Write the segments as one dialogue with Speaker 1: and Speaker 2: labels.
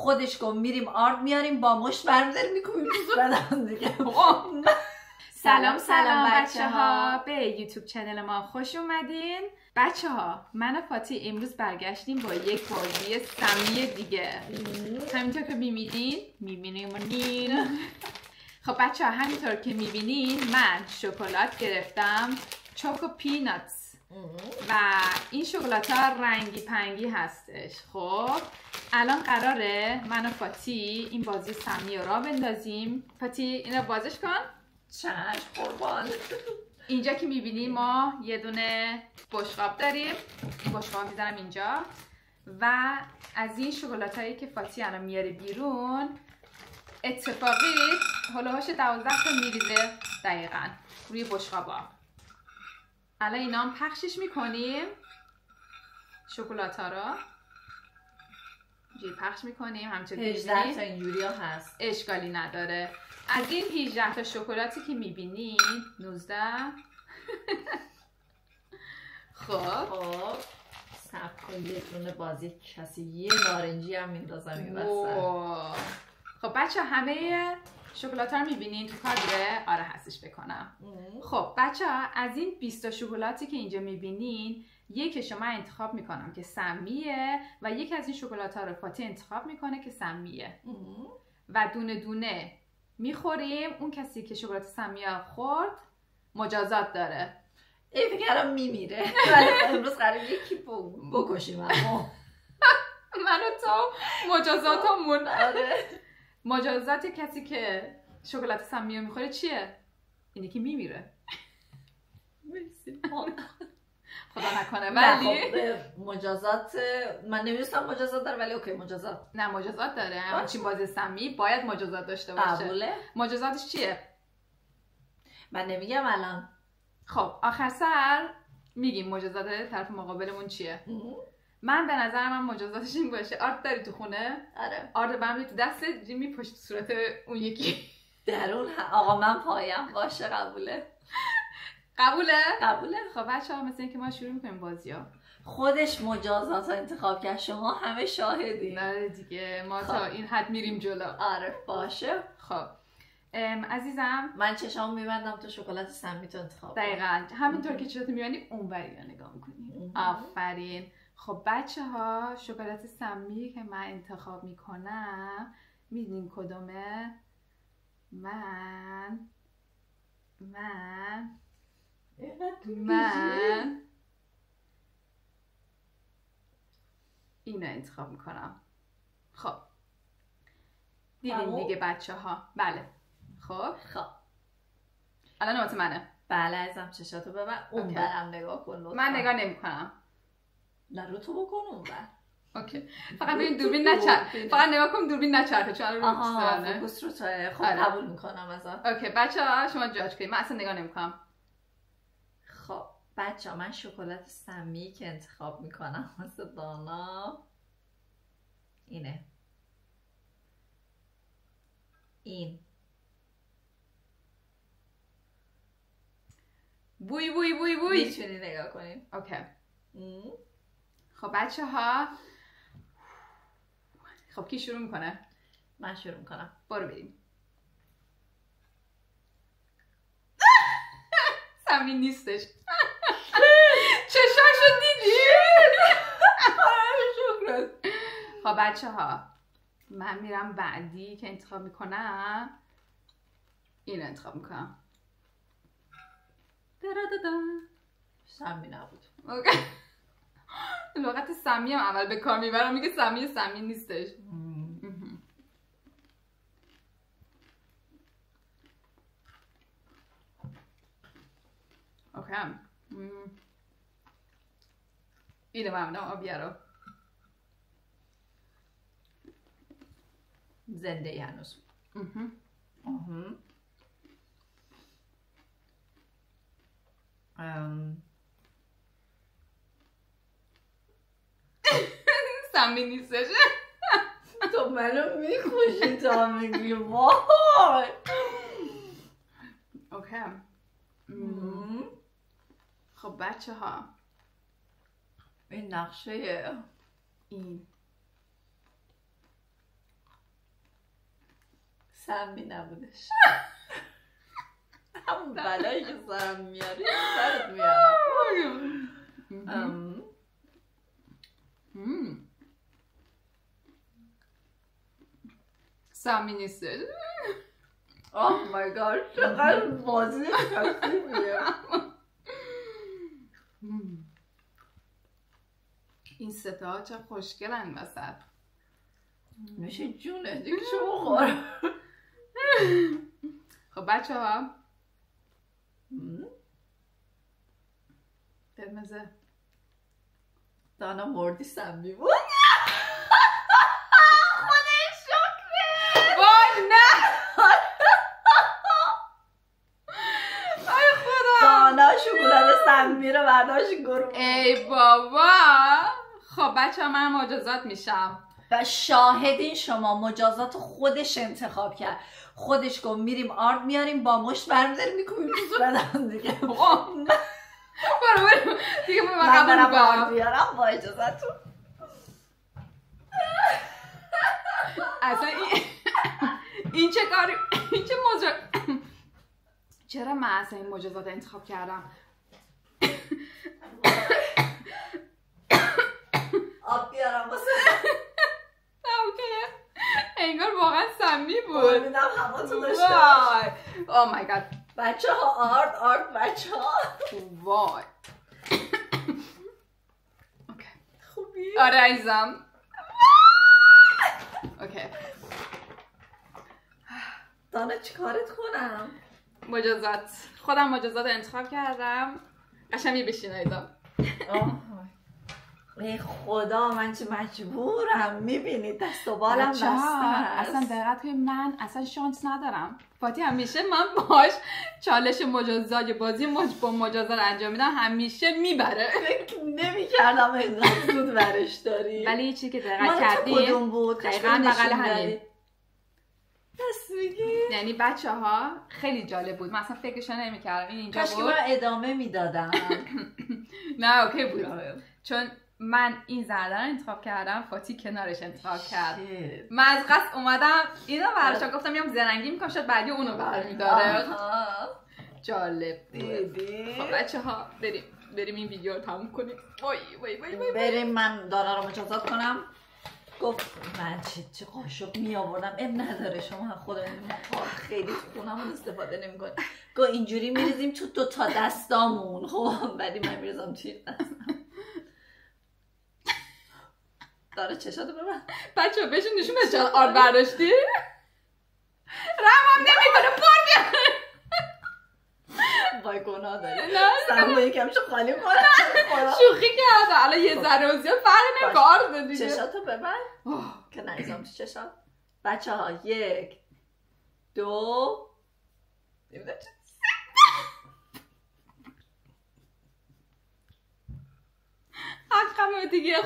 Speaker 1: خودش گفت میریم آرد میاریم با مشت برمی‌داریم میکنیم تو صورتم دیگه.
Speaker 2: سلام بچه ها، به یوتیوب چنل ما خوش اومدین. بچه ها، من و فاتی امروز برگشتیم با یک بازی سمی دیگه. همینطور که میبینین خب بچه ها، همینطور که میبینین من شکلات گرفتم، چوکو پیناتس، و این شکلات ها رنگی پنگی هستش. خب الان قراره من و فاتی این بازی سمی رو را بندازیم. فاتی اینو بازش کن.
Speaker 1: چشم قربان.
Speaker 2: اینجا که میبینی ما یه دونه بشقاب داریم. این بشقاب میذارم اینجا و از این شکلات هایی که فاتی الان میاره بیرون اتفاقی هلوهاش 12 تا میریزه دقیقا روی بشقابا. الان اینا هم پخشش میکنیم، شکلات ها رو اینجوری پخش میکنیم. همچنین
Speaker 1: 18 تا اینجوری ها هست،
Speaker 2: اشکالی نداره. از این 18 تا شکلاتی که میبینین 19 خب
Speaker 1: سب کن یه دونه بازی کسی یه نارنجی هم میندازم این وسط.
Speaker 2: خب بچه همه شکلات ها رو میبینین تو کادره؟ آره هستش بکنم. خب بچه ها از این 20 تا شکلاتی که اینجا میبینین یکیشو من انتخاب میکنم که سمیه و یکی از این شکلات ها رو فاتی انتخاب میکنه که سمیه و دونه دونه میخوریم. اون کسی که شکلات سمیه خورد مجازات داره.
Speaker 1: این فکرم میمیره ولی امروز قراره یکی بکشیم. اما
Speaker 2: من و تو مجازات همون.
Speaker 1: آره.
Speaker 2: مجازات کسی که شکلات سمیه میخوره چیه؟ اینه که میمیره.
Speaker 1: مرسی.
Speaker 2: خدا نکنه. ولی
Speaker 1: مجازات من نمیدونستم مجازات داره، ولی اوکی مجازات.
Speaker 2: نه مجازات داره. همچین بازی سمی باید مجازات داشته باشه.
Speaker 1: قبوله.
Speaker 2: مجازاتش چیه؟
Speaker 1: من نمیگم الان.
Speaker 2: خب آخر سر میگیم مجازات طرف مقابلمون چیه. من به نظر من مجازاتش این باشه. آرد داری تو خونه؟
Speaker 1: آره.
Speaker 2: آرد برمی تو دست جیمی پشت صورت اون یکی
Speaker 1: درون آقا من پایم باشه. قبوله.
Speaker 2: قبوله. خب بچه ها مثل این که ما شروع میکنیم بازی ها.
Speaker 1: خودش مجازات ها انتخاب کرد، شما همه شاهدین.
Speaker 2: نه دیگه ما تا این حد میریم جلو.
Speaker 1: آره باشه.
Speaker 2: خب عزیزم
Speaker 1: من چشامو میبندم تو شکلات سمی تو انتخاب.
Speaker 2: دقیقاً همینطور که چشاتو میبندی اونوری رو نگاه میکنی. آفرین. خب بچه ها شکلات سمی که من انتخاب میکنم میدونین کدومه؟ من اینو انتخاب میکنم. خب دیدین دیگه بچه ها؟ بله. خب الان نوبت منه.
Speaker 1: بله عزیزم چشاتو ببند. اون برم نگاه کن لطفا.
Speaker 2: من نگاه نمی کنم.
Speaker 1: نه رو تو بکن اون بر.
Speaker 2: اوکی. فقط ببین دوربین نچرخه. فقط نگاه کن دوربین نچرخه چون الان
Speaker 1: آها فوکوس رو توه. خب قبول میکنم ازت.
Speaker 2: اوکی بچه‌ها شما جاج کنید. من اصلا نگاه نمی‌کنم.
Speaker 1: خب بچه‌ها من شکلات سمی که انتخاب میکنم واسه دانا اینه. این
Speaker 2: بوی
Speaker 1: میتونی نگاه کنیم.
Speaker 2: اوکی. خب بچه‌ها خب کی شروع میکنه؟
Speaker 1: من شروع میکنم.
Speaker 2: برو بریم. سمی نیستش. چشاشو دیدی؟ شکرت. خب بچه‌ها من میرم بعدی که انتخاب میکنم اینو انتخاب میکنم.
Speaker 1: سمی نبود.
Speaker 2: اوکی. لغت سمی هم اول به کار میبرم میگه سمی نیستش. اوکی. اینو ممنون آبیه رو
Speaker 1: زنده ای هنوز.
Speaker 2: سمی نیستش.
Speaker 1: تو منو میخوشی تا میگی وای.
Speaker 2: اوکی. خب بچه ها
Speaker 1: این نقشه
Speaker 2: این
Speaker 1: سمی نبودش. همون بلایی که سرم میاری سرت میارم.
Speaker 2: سمی نیستش.
Speaker 1: اوه مای گاد چقدر بازی کثیفیه.
Speaker 2: این ستا چه خوشگلن وسط.
Speaker 1: نوش جونه دیگه شو بخور.
Speaker 2: خب بچه ها دلمزه
Speaker 1: دانا مردی سمی بود.
Speaker 2: خودش شکره. وای نه. ای خدا.
Speaker 1: دانا شکلات سمی رو برداشت گروه.
Speaker 2: ای بابا. خب بچه ها من مجازات میشم
Speaker 1: و شاهدین شما مجازات خودش انتخاب کرد. خودش گفت میریم آرد میاریم با مشت برمیداریم میکنیم تو صورت هم دیگه.
Speaker 2: برو دیگه
Speaker 1: من برم آرد بیارم با اجازتون.
Speaker 2: اصلا این چه کاری، این چه چرا من اصلا این مجازات انتخاب کردم؟
Speaker 1: آب بیارم واسه
Speaker 2: اوکی. انگار واقعا سمی بود.
Speaker 1: میدم هوا تو داشته.
Speaker 2: وای او مای گاد.
Speaker 1: بچه ها آرد بچه ها.
Speaker 2: وای اوکی
Speaker 1: خوبی؟
Speaker 2: آره عزیزم. اوکی
Speaker 1: دانا چی کارت کنم؟
Speaker 2: مجازات خودم مجازات انتخاب کردم. قشنگ بشینایدم.
Speaker 1: ای خدا من چه مجبورم. میبینید دست و بالم بسته است.
Speaker 2: اصلا دقت کنید من اصلا شانس ندارم. فاتی همیشه من باش چالش مجازات بازی با مجازات انجام میدم همیشه میبره.
Speaker 1: فکر نمی‌کردم اینقدر زود برش داری.
Speaker 2: ولی یه چیزی که دقت کردی
Speaker 1: کدوم بود؟
Speaker 2: دقیقاً بغل همین.
Speaker 1: بس میگی؟
Speaker 2: یعنی بچه ها خیلی جالب بود. من اصلا فکرشو نمی‌کردم این اینجا
Speaker 1: کاش که
Speaker 2: بود.
Speaker 1: من ادامه میدادم.
Speaker 2: نه اوکی بود. چون من این زرده رو انتخاب کردم، فاتی کنارش انتخاب کرد. من از قصد اومدم اینو براشون گفتم میام زرنگی میکنم شاید بعدی اونو برمیداره. جالب
Speaker 1: دیدی؟
Speaker 2: خب بچه ها بریم این ویدیو رو تموم کنیم. وای
Speaker 1: بریم من دانا رو مجازات کنم. گفت من چه قاشق می آوردم. اب نداره شما خودمون خیلی خونمون استفاده نمی کنیم. گفت اینجوری میریزیم تو دو تا دستامون. خب بعدی من میریزم توی دستم. داره چشاتو ببن.
Speaker 2: بچه بهشون نشون بده چرا آرد برداشتی. رحمم نمیکنه برگرد.
Speaker 1: وای گناه داری.
Speaker 2: نه
Speaker 1: سمو یکم شو خالی کنم.
Speaker 2: شوخی کرده. الان یه ذره و زیاد فرق نمیکنه. آرد دیگه.
Speaker 1: چشاتو ببن که نریزم تو چشات. بچه ها 1 2
Speaker 2: حقمه دیگه.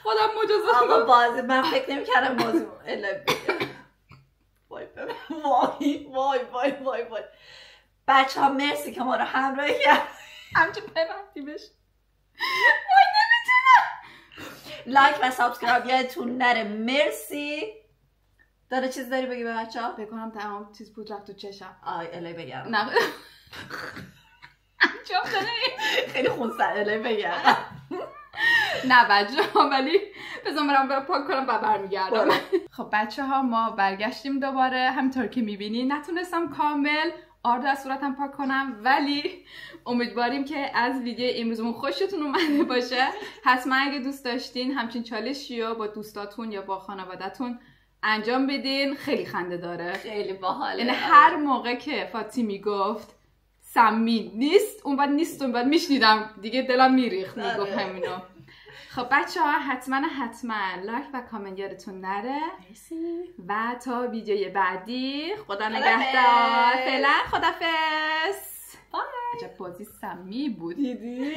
Speaker 2: خودم مجازات
Speaker 1: آقا بازی من فکر نمی کردم بازی وای بچه ها مرسی که ما رو همراهی کرد.
Speaker 2: همچه ببندیمش.
Speaker 1: وای نمیتونم. لایک و سابسکرایب یادتون نره. مرسی. داره چیز داری بگی به بچه ها؟
Speaker 2: بکنم تمام چیز بود رفت تو چشم.
Speaker 1: الهی بگم
Speaker 2: نه چوب داره
Speaker 1: خیلی خونسر. الهی بگم
Speaker 2: نه بچه ها ولی بذار برم پاک کنم و برمیگردم. خب بچه ها ما برگشتیم دوباره. همینطور که میبینی نتونستم کامل آرد از صورتم پاک کنم ولی امیدواریم که از ویدیو امروزمون خوشتون اومده باشه. حتما اگه دوست داشتین همچین چالشی رو با دوستاتون یا با خانوادتون انجام بدین. خیلی خنده داره.
Speaker 1: خیلی باحاله.
Speaker 2: یعنی هر موقع که فاتی میگفت سمی نیست اون بعد میشنیدم دیگه دلم میریخت میگفت همینو. خب بچه ها حتما لایک و کامنت یادتون نره. و تا ویدیوی بعدی خدا نگهدار. فعلا خدافظ. عجب بازی سمی بود.
Speaker 1: دیدی؟